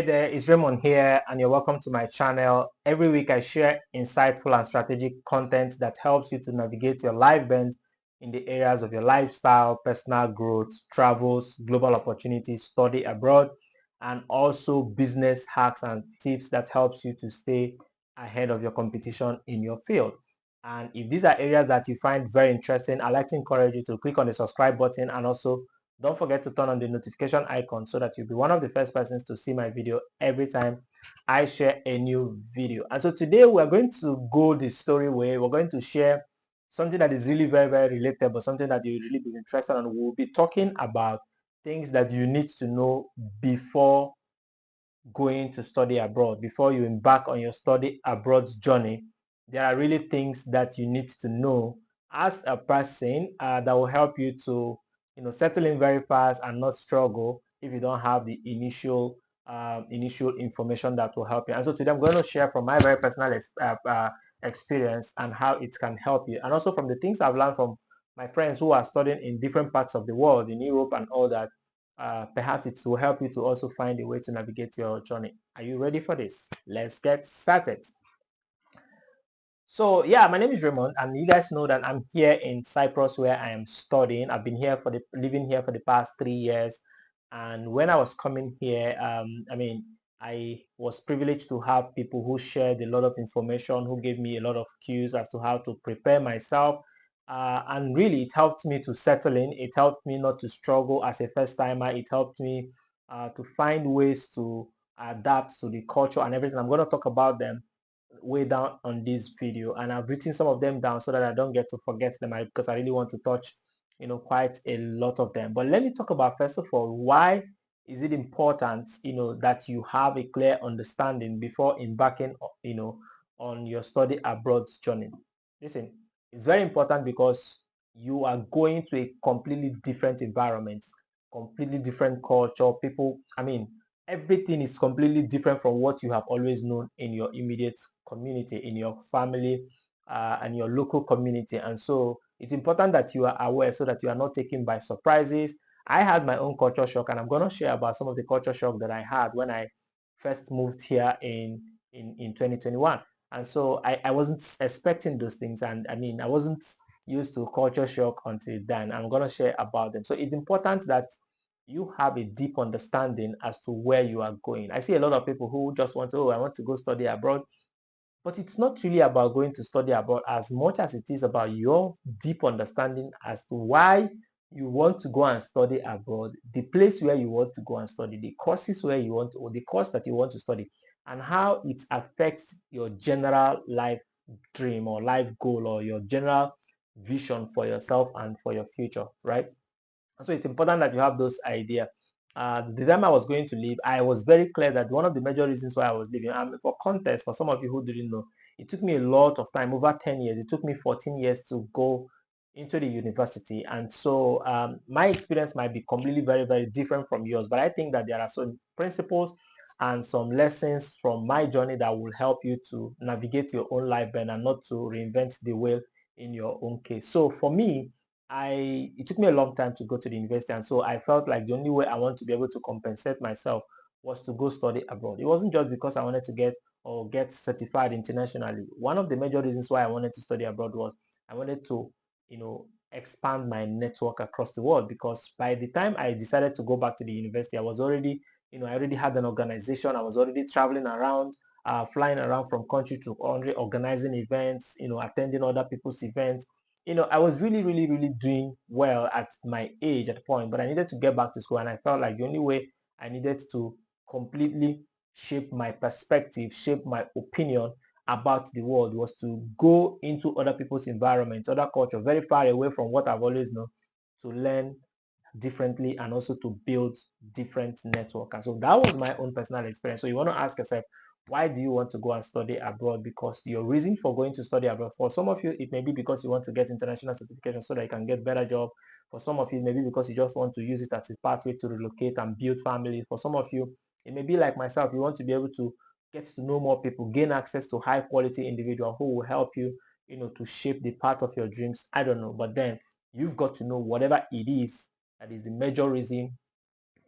there, it's Raymond here, and you're welcome to my channel. Every week I share insightful and strategic content that helps you to navigate your life bend in the areas of your lifestyle, personal growth, travels, global opportunities, study abroad, and also business hacks and tips that helps you to stay ahead of your competition in your field. And if these are areas that you find very interesting, I'd like to encourage you to click on the subscribe button and also don't forget to turn on the notification icon so that you'll be one of the first persons to see my video every time I share a new video. And so today we're going to go the story way. We're going to share something that is really very, very relatable, something that you really be interested in. We'll be talking about things that you need to know before going to study abroad, before you embark on your study abroad journey. There are really things that you need to know as a person that will help you to settle in very fast and not struggle if you don't have the initial information that will help you. And so today I'm going to share from my very personal experience and how it can help you, and also from the things I've learned from my friends who are studying in different parts of the world, in Europe and all that. Perhaps it will help you to also find a way to navigate your journey. Are you ready for this? Let's get started. So yeah, my name is Raymond, and you guys know that I'm here in Cyprus where I am studying. I've been here living here for the past 3 years. And when I was coming here, I was privileged to have people who shared a lot of information, who gave me a lot of cues as to how to prepare myself. And really, it helped me to settle in. It helped me not to struggle as a first timer. It helped me to find ways to adapt to the culture and everything. I'm going to talk about them way down on this video, and I've written some of them down so that I don't get to forget them, because I really want to touch quite a lot of them. But let me talk about, first of all, why is it important that you have a clear understanding before embarking on your study abroad journey. Listen, it's very important because you are going to a completely different environment, completely different culture, people. Everything is completely different from what you have always known in your immediate community, in your family, and your local community. And so it's important that you are aware so that you are not taken by surprises. I had my own culture shock, and I'm going to share about some of the culture shock that I had when I first moved here in 2021. And so I wasn't expecting those things, and I wasn't used to culture shock until then. I'm going to share about them. So it's important that you have a deep understanding as to where you are going. I see a lot of people who just want to, I want to go study abroad. But it's not really about going to study abroad as much as it is about your deep understanding as to why you want to go and study abroad, the place where you want to go and study, the courses where you want to, or the course that you want to study, and how it affects your general life dream or life goal, or your general vision for yourself and for your future, right? So it's important that you have those ideas. The time I was going to leave, I was very clear that one of the major reasons why I was leaving, for context, for some of you who didn't know, it took me a lot of time, over 10 years. It took me 14 years to go into the university. And so my experience might be completely very, very different from yours. But I think that there are some principles and some lessons from my journey that will help you to navigate your own life and not to reinvent the wheel in your own case. So for me, it took me a long time to go to the university, and so I felt like the only way I want to be able to compensate myself was to go study abroad. It wasn't just because I wanted to get certified internationally. One of the major reasons why I wanted to study abroad was I wanted to, expand my network across the world, because by the time I decided to go back to the university, I was already, I already had an organization. I was already traveling around, flying around from country to country, organizing events, attending other people's events. I was really, really, really doing well at my age at the point, but I needed to get back to school. And I felt like the only way I needed to completely shape my perspective, shape my opinion about the world, was to go into other people's environments, other culture, very far away from what I've always known, to learn differently and also to build different network. And so that was my own personal experience. So you want to ask yourself, why do you want to go and study abroad? Because your reason for going to study abroad, for some of you, it may be because you want to get international certification so that you can get better job. For some of you, maybe because you just want to use it as a pathway to relocate and build family. For some of you, it may be like myself, you want to be able to get to know more people, gain access to high quality individual who will help you, to shape the path of your dreams. I don't know, but then you've got to know whatever it is that is the major reason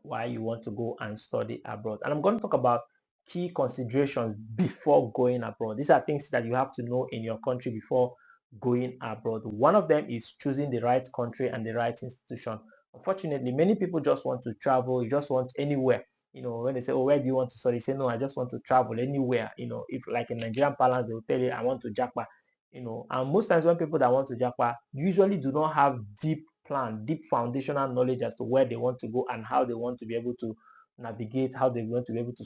why you want to go and study abroad. And I'm going to talk about key considerations before going abroad. These are things that you have to know in your country before going abroad. One of them is choosing the right country and the right institution. Unfortunately, many people just want to travel, you just want anywhere. When they say, oh, where do you want to study? Say, no, I just want to travel anywhere. If like in Nigerian parlance, they will tell you, I want to Japan. And most times when people that want to Japan usually do not have deep plan, deep foundational knowledge as to where they want to go and how they want to be able to navigate, how they want to be able to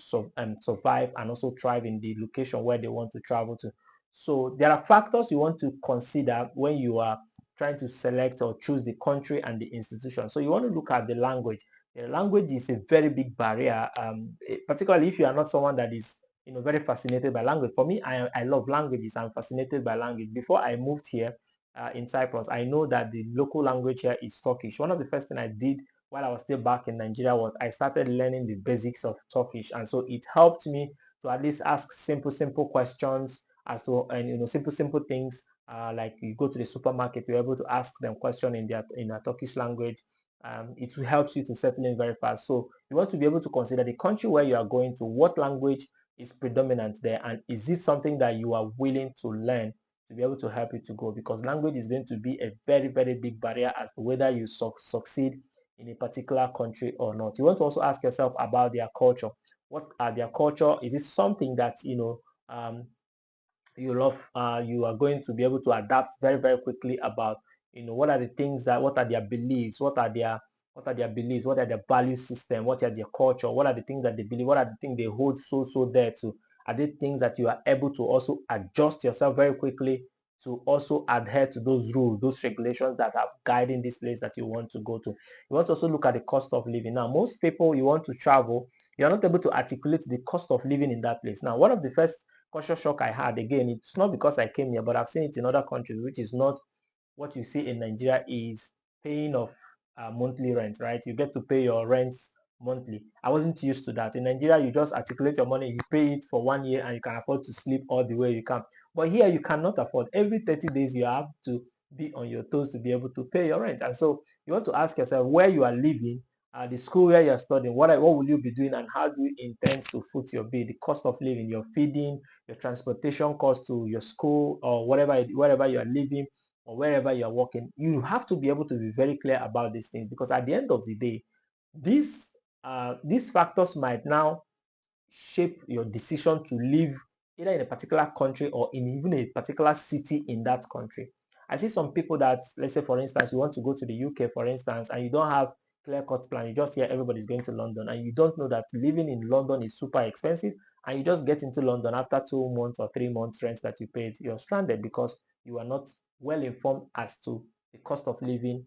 survive and also thrive in the location where they want to travel to. So there are factors you want to consider when you are trying to select or choose the country and the institution. So you want to look at the language. The language is a very big barrier, particularly if you are not someone that is very fascinated by language. For me, I love languages. I'm fascinated by language. Before I moved here in Cyprus, I know that the local language here is Turkish. One of the first things I did while I was still back in Nigeria was I started learning the basics of Turkish, and so it helped me to at least ask simple questions as to, and simple things, like you go to the supermarket, you're able to ask them question in a Turkish language. It helps you to settle in very fast. So you want to be able to consider the country where you are going to, what language is predominant there, and is it something that you are willing to learn to be able to help you to go, because language is going to be a very big barrier as to whether you succeed in a particular country or not. You want to also ask yourself about their culture. What are their culture? Is it something that you love, you are going to be able to adapt very quickly about? What are the things that, what are their beliefs, what are their value system, what are their culture, what are the things that they believe, what are the things they hold so dear to? Are they things that you are able to also adjust yourself very quickly to also adhere to those rules, those regulations that are guiding this place that you want to go to? You want to also look at the cost of living. Now, most people, you want to travel, you're not able to articulate the cost of living in that place. Now, one of the first culture shock I had, again, it's not because I came here, but I've seen it in other countries, which is not what you see in Nigeria, is paying of monthly rent, right? You get to pay your rents monthly. I wasn't used to that. In Nigeria, you just articulate your money, you pay it for 1 year, and you can afford to sleep all the way you can. But here, you cannot afford. Every 30 days, you have to be on your toes to be able to pay your rent. And so you want to ask yourself where you are living, the school where you're studying, what will you be doing, and how do you intend to foot your bill? The cost of living, your feeding, your transportation cost to your school or wherever you are living or wherever you are working. You have to be able to be very clear about these things, because at the end of the day, these factors might now shape your decision to live either in a particular country or in even a particular city in that country. I see some people that, let's say for instance, you want to go to the UK, for instance, and you don't have clear-cut plan. You just hear everybody's going to London, and you don't know that living in London is super expensive, and you just get into London after 2 months or 3 months rent that you paid. You're stranded because you are not well informed as to the cost of living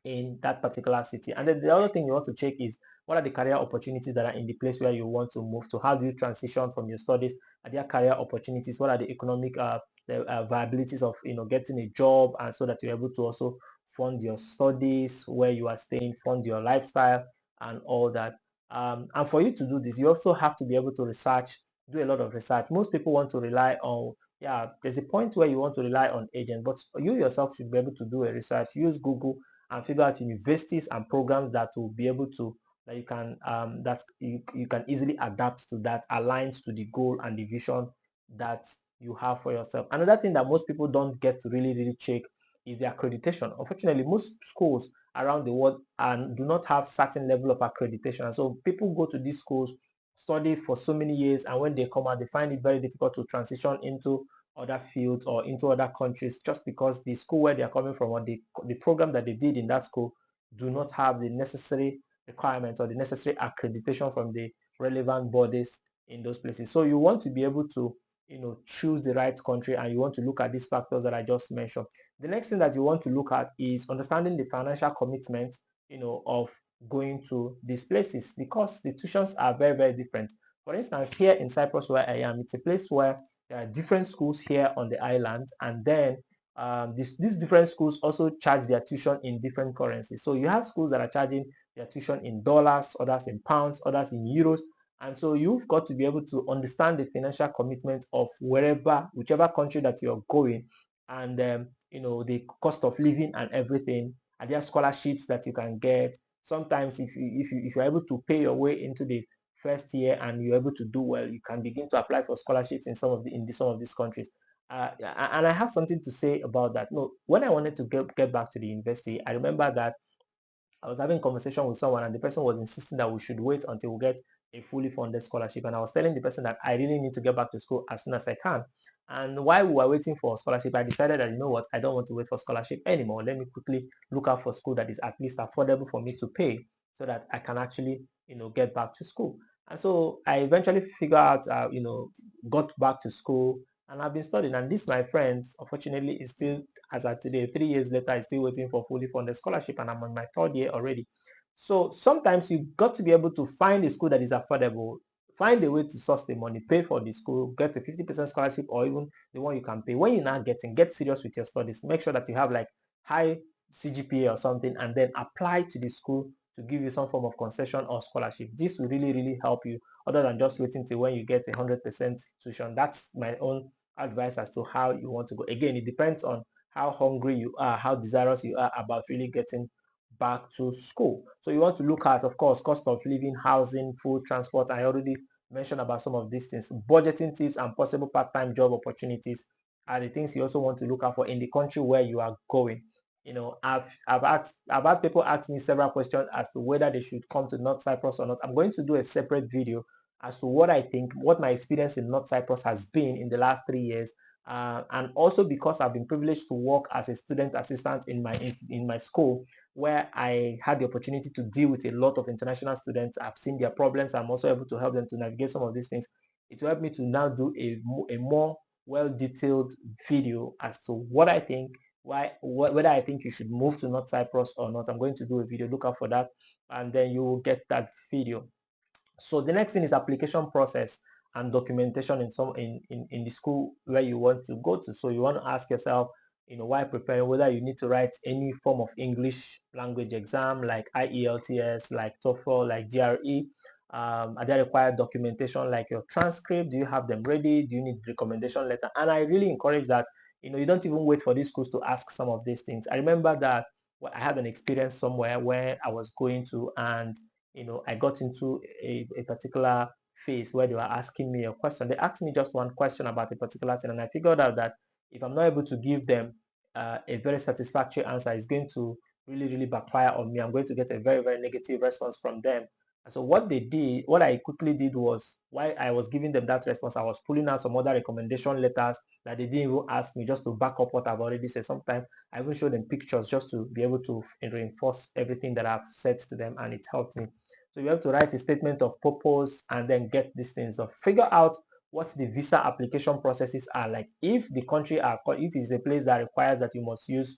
in that particular city. And then the other thing you want to check is, what are the career opportunities that are in the place where you want to move to? How do you transition from your studies? Are there career opportunities? What are the economic viabilities of getting a job, and so that you're able to also fund your studies where you are staying, fund your lifestyle and all that. And for you to do this, you also have to be able to do a lot of research. Most people want to rely on, yeah, there's a point where you want to rely on agents, but you yourself should be able to do a research. Use Google and figure out universities and programs that will be able to, that you can easily adapt to, that aligns to the goal and the vision that you have for yourself. Another thing that most people don't get to really check is the accreditation. Unfortunately, most schools around the world do not have certain level of accreditation, and so people go to these schools, study for so many years, and when they come out, they find it very difficult to transition into other fields or into other countries, just because the school where they are coming from, or the program that they did in that school, do not have the necessary requirements or the necessary accreditation from the relevant bodies in those places. So you want to be able to choose the right country, and you want to look at these factors that I just mentioned. The next thing that you want to look at is understanding the financial commitment of going to these places, because the tuitions are very different. For instance, here in Cyprus where I am, it's a place where there are different schools here on the island, and then these different schools also charge their tuition in different currencies. So you have schools that are charging their tuition in dollars, others in pounds, others in euros. And so you've got to be able to understand the financial commitment of whichever country that you're going, and the cost of living and everything. Are there scholarships that you can get? sometimes if you're able to pay your way into the first year and you're able to do well, you can begin to apply for scholarships in some of these countries. And I have something to say about that. No, when I wanted to get back to the university, I remember that I was having a conversation with someone and the person was insisting that we should wait until we get a fully funded scholarship. And I was telling the person that I really need to get back to school as soon as I can. And while we were waiting for scholarship, I decided that, you know what, I don't want to wait for scholarship anymore. Let me quickly look out for school that is at least affordable for me to pay so that I can actually, get back to school. And so I eventually figured out, got back to school and I've been studying. And this, my friends, unfortunately, is still, as of today, 3 years later, is still waiting for fully funded scholarship, and I'm on my third year already. So sometimes you've got to be able to find a school that is affordable, find a way to source the money, pay for the school, get a 50% scholarship, or even the one you can pay. When you're not getting, get serious with your studies. Make sure that you have like high CGPA or something, and then apply to the school to give you some form of concession or scholarship. This will really, really help you, other than just waiting till when you get 100% tuition. That's my own advice as to how you want to go. Again, it depends on how hungry you are, how desirous you are about really getting back to school. So you want to look at, of course, cost of living, housing, food, transport. I already mentioned about some of these things. Budgeting tips and possible part-time job opportunities are the things you also want to look out for in the country where you are going. I've had people ask me several questions as to whether they should come to North Cyprus or not. I'm going to do a separate video as to what I think, what my experience in North Cyprus has been in the last 3 years, and also because I've been privileged to work as a student assistant in my school, where I had the opportunity to deal with a lot of international students. I've seen their problems. I'm also able to help them to navigate some of these things. It will help me to now do a more well-detailed video as to what I think, whether I think you should move to North Cyprus or not. I'm going to do a video. Look out for that, and then you will get that video. So the next thing is application process and documentation in the school where you want to go to. So you want to ask yourself, while preparing, whether you need to write any form of English language exam like IELTS, like TOEFL, like GRE. Are there required documentation like your transcript? Do you have them ready? Do you need recommendation letter? And I really encourage that, you don't even wait for these schools to ask some of these things. I remember that I had an experience somewhere where I was going to, and I got into a particular phase where they were asking me a question. They asked me just one question about a particular thing, and I figured out that if I'm not able to give them a very satisfactory answer, it's going to really, really backfire on me. I'm going to get a very, very negative response from them. And so what I quickly did was, while I was giving them that response, I was pulling out some other recommendation letters that they didn't even ask me, just to back up what I've already said. Sometimes I even show them pictures just to be able to reinforce everything that I've said to them, and it helped me. So you have to write a statement of purpose and then get these things done. Figure out what the visa application processes are like. If the country if it's a place that requires that you must use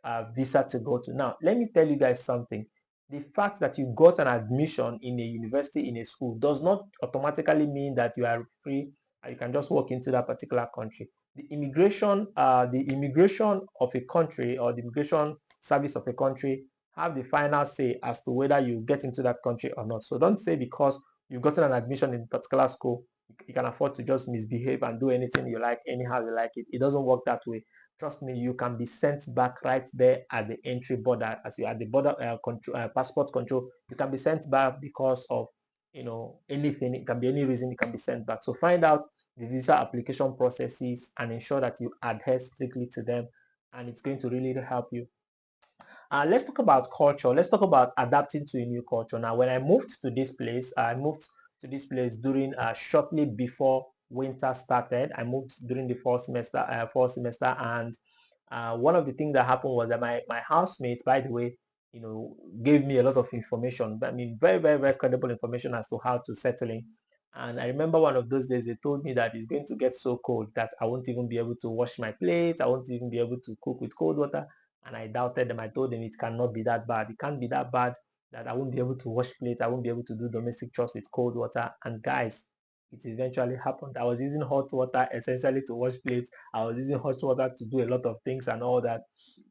a visa to go to. Now, let me tell you guys something. The fact that you got an admission in a university, in a school, does not automatically mean that you are free and you can just walk into that particular country. The immigration of a country, or the immigration service of a country, have the final say as to whether you get into that country or not. So don't say because you've gotten an admission in a particular school, you can afford to just misbehave and do anything you like, anyhow you like it. It doesn't work that way. Trust me, you can be sent back right there at the entry border. As you are at the border passport control, you can be sent back because of anything. It can be any reason, you can be sent back. So find out the visa application processes and ensure that you adhere strictly to them, and it's going to really help you. Let's talk about culture. Let's talk about adapting to a new culture. Now, when I moved to this place, during shortly before winter started. I moved during the fall semester, and one of the things that happened was that my housemate, by the way, gave me a lot of information. I mean, very, very, very credible information as to how to settle in. And I remember one of those days they told me that it's going to get so cold that I won't even be able to wash my plates. I won't even be able to cook with cold water. And I doubted them. I told them it cannot be that bad. It can't be that bad that I won't be able to wash plates. I won't be able to do domestic chores with cold water. And guys, it eventually happened. I was using hot water essentially to wash plates. I was using hot water to do a lot of things and all that.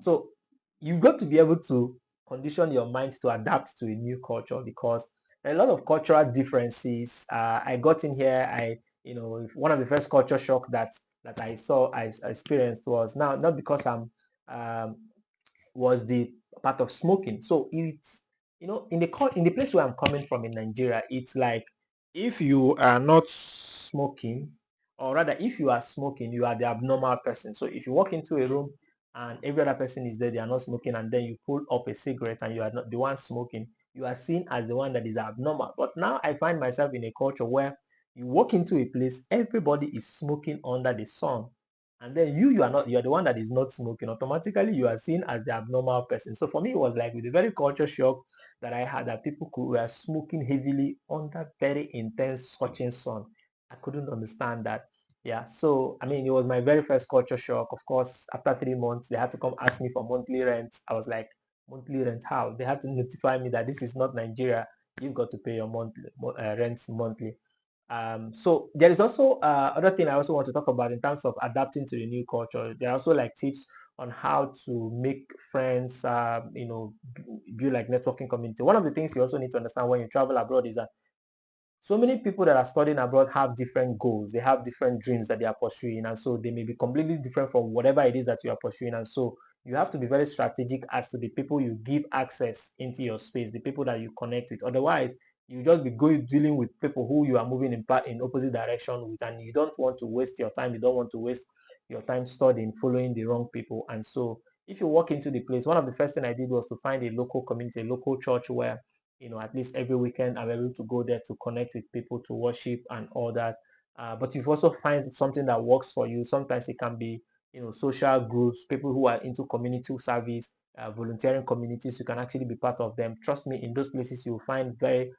So you've got to be able to condition your mind to adapt to a new culture, because a lot of cultural differences. I got in here. One of the first culture shock that I experienced was now not because I'm was the part of smoking. So in the place where I'm coming from in Nigeria, it's like if you are not smoking, or rather, if you are smoking, you are the abnormal person. So if you walk into a room and every other person is there, they are not smoking, and then you pull up a cigarette and you are not the one smoking, you are seen as the one that is abnormal. But now I find myself in a culture where you walk into a place, everybody is smoking under the sun, and then you are the one that is not smoking. Automatically you are seen as the abnormal person. So for me, it was like with a very culture shock that I had, that people were smoking heavily under very intense scorching sun. I couldn't understand that. Yeah, so I mean, it was my very first culture shock. Of course, after 3 months, they had to come ask me for monthly rent. I was like, monthly rent? How? They had to notify me that this is not Nigeria. You've got to pay your monthly rents monthly. So there is also other thing I also want to talk about in terms of adapting to the new culture. There are also like tips on how to make friends, build like networking community. One of the things you also need to understand when you travel abroad is that so many people that are studying abroad have different goals. They have different dreams that they are pursuing, and so they may be completely different from whatever it is that you are pursuing. And so you have to be very strategic as to the people you give access into your space, the people that you connect with. Otherwise, you just be going dealing with people who you are moving in opposite direction with, and you don't want to waste your time. You don't want to waste your time studying, following the wrong people. And so if you walk into the place, one of the first thing I did was to find a local community, a local church where at least every weekend I'm able to go there to connect with people, to worship and all that. But you've also find something that works for you. Sometimes it can be, social groups, people who are into community service, volunteering communities. You can actually be part of them. Trust me, in those places you'll find very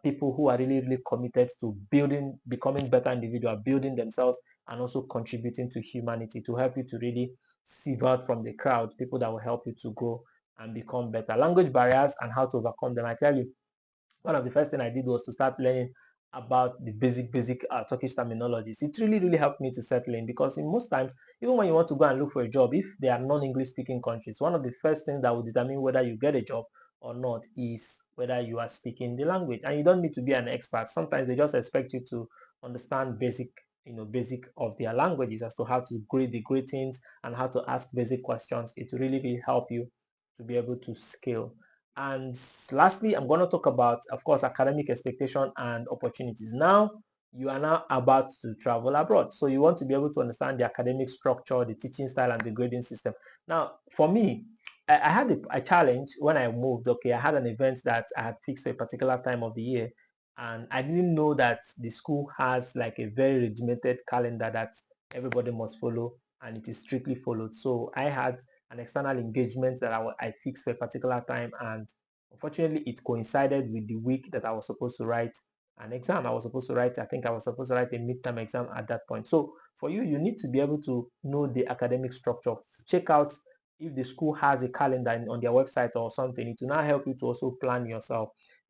people who are really, really committed to becoming better individual, building themselves, and also contributing to humanity to help you to really sieve out from the crowd people that will help you to grow and become better. Language barriers and how to overcome them. I tell you, one of the first thing I did was to start learning about the basic Turkish terminologies. It really, really helped me to settle in, because in most times, even when you want to go and look for a job, if they are non-English speaking countries, one of the first things that will determine whether you get a job or not is whether you are speaking the language. And you don't need to be an expert. Sometimes they just expect you to understand basic of their languages, as to how to grade the greetings and how to ask basic questions. It will really, really help you to be able to scale. And lastly, I'm going to talk about, of course, academic expectation and opportunities. Now, you are now about to travel abroad. So you want to be able to understand the academic structure, the teaching style, and the grading system. Now, for me, I had a challenge when I moved. Okay, I had an event that I had fixed for a particular time of the year. And I didn't know that the school has like a very regimented calendar that everybody must follow, and it is strictly followed. So I had an external engagement that I fixed for a particular time, and unfortunately it coincided with the week that I was supposed to write an exam. I think I was supposed to write a midterm exam at that point. So for you, you need to be able to know the academic structure. Check out if the school has a calendar on their website or something. It will now help you to also plan yourself.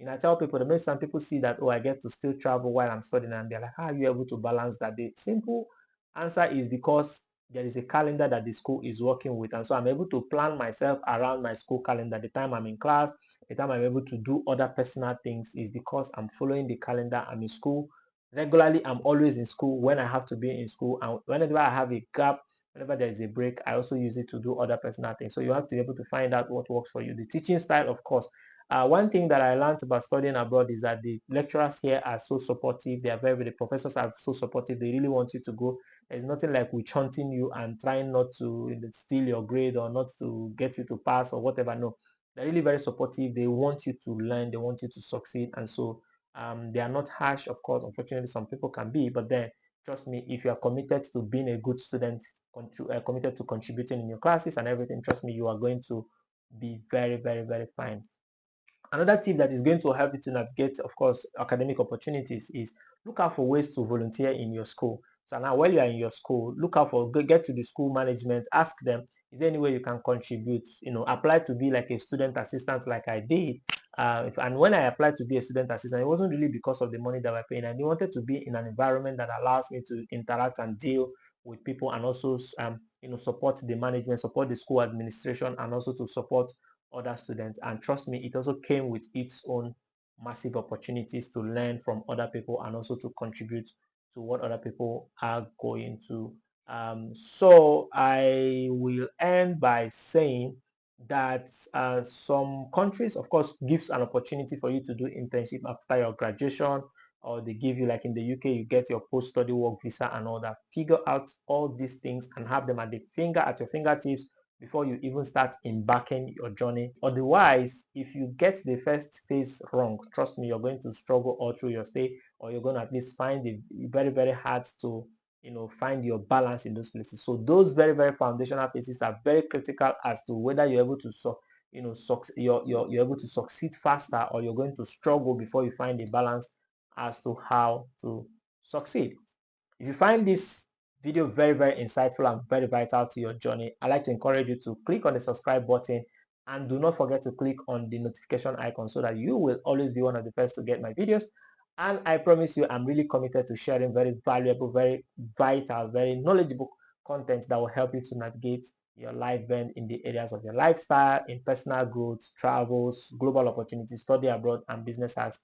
I tell people that maybe some people see that, oh, I get to still travel while I'm studying, and they're like, how are you able to balance that? The simple answer is because there is a calendar that the school is working with, and so I'm able to plan myself around my school calendar. The time I'm in class, the time I'm able to do other personal things, is because I'm following the calendar. I'm in school regularly. I'm always in school when I have to be in school, and whenever I have a gap, whenever there is a break, I also use it to do other personal things. So you have to be able to find out what works for you. The teaching style, of course. One thing that I learned about studying abroad is that the lecturers here are so supportive. They are the professors are so supportive. They really want you to go. There's nothing like we chanting you and trying not to steal your grade or not to get you to pass or whatever. No, they're really very supportive. They want you to learn. They want you to succeed. And so they are not harsh, of course. Unfortunately, some people can be, but then trust me, if you are committed to being a good student, committed to contributing in your classes and everything, trust me, you are going to be very, very, very fine. Another tip that is going to help you to navigate, of course, academic opportunities is look out for ways to volunteer in your school. So now while you are in your school, look out for, get to the school management, ask them, is there any way you can contribute? Apply to be like a student assistant like I did. And when I applied to be a student assistant, it wasn't really because of the money that we're paying. I wanted to be in an environment that allows me to interact and deal with people, and also support the management, support the school administration, and also to support other students. And trust me, it also came with its own massive opportunities to learn from other people and also to contribute to what other people are going to. So I will end by saying that some countries, of course, gives an opportunity for you to do internship after your graduation, or they give you, like in the UK, you get your post-study work visa and all that. Figure out all these things and have them at your fingertips before you even start embarking your journey. Otherwise, if you get the first phase wrong, trust me, you're going to struggle all through your stay, or you're going to at least find it very, very hard to find your balance in those places. So those very, very foundational phases are very critical as to whether you're able to you're able to succeed faster, or you're going to struggle before you find a balance as to how to succeed. If you find this video very, very insightful and very vital to your journey, I'd like to encourage you to click on the subscribe button, and do not forget to click on the notification icon so that you will always be one of the first to get my videos. And I promise you, I'm really committed to sharing very valuable, very vital, very knowledgeable content that will help you to navigate your life bend in the areas of your lifestyle, in personal growth, travels, global opportunities, study abroad, and business hacks.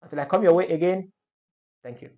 Until I come your way again, thank you.